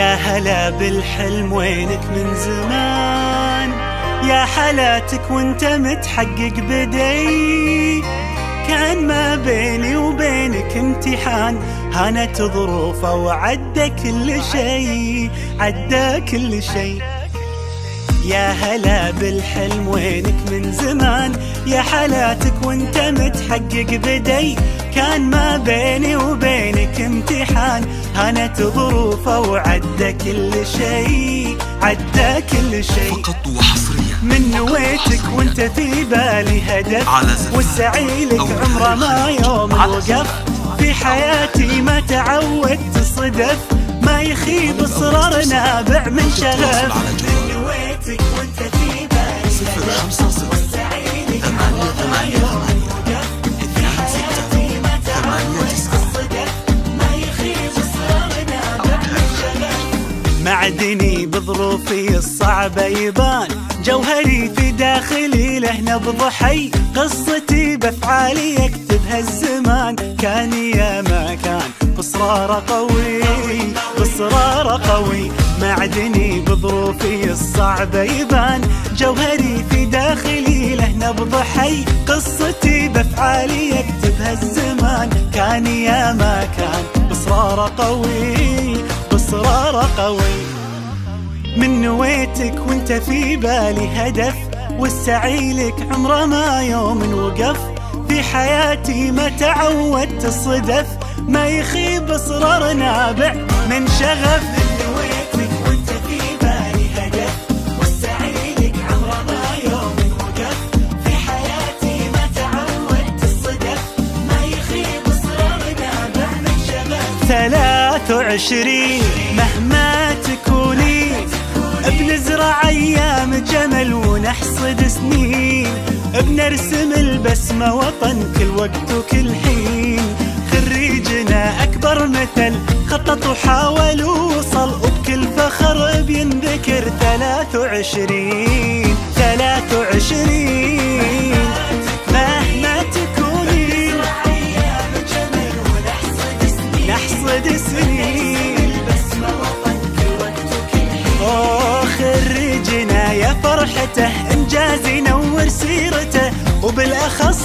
يا هلا بالحلم وينك من زمان، يا حالاتك وانت متحقق بدي. كان ما بيني وبينك امتحان، هانت ظروفه وعدى كل شي، عدى كل شي. يا هلا بالحلم وينك من زمان، يا حالاتك وانت متحقق بدي. كان ما بيني وبينك امتحان، هانت ظروفه وعدى كل شي، عدى كل شي. فقط وحصريا من نويتك وانت في بالي هدف، والسعي لك عمره ما يوم وقف. في حياتي ما تعودت صدف، ما يخيب اصرار نابع من شغف. من نويتك وانت في بالي هدف، والسعي لك عمره ما يوم وقف. في حياتي ما تعودت صدف، ما يخيب اصرار نابع من شغف. معدني بظروفي الصعبة يبان، جوهري في داخلي له نبض حي. قصتي بافعالي يكتبها الزمان، كان يا ما كان بإصرار قوي، بإصرار قوي. معدني بظروفي الصعبة يبان، جوهري في داخلي له نبض حي. قصتي بافعالي يكتبها الزمان، كان يا ما كان بإصرار قوي، بإصرار قوي. من نويتك وانت في بالي هدف، والسعي لك عمره ما يوم وقف. في حياتي ما تعودت الصدف، ما يخيب اصرار نابع من شغف. من نويتك وانت في بالي هدف، والسعي لك عمره ما يوم وقف. في حياتي ما تعودت الصدف، ما يخيب اصرار نابع من شغف. 23 مهما تكوني، بنزرع ايام جمل ونحصد سنين. بنرسم البسمة وطن كل وقت وكل حين. خريجنا اكبر مثل خطط وحاول ووصل، وبكل فخر بينذكر 23 23. مهما تكوني نحصد سنين. خريجنا يا فرحته، انجاز ينور سيرته، وبالاخص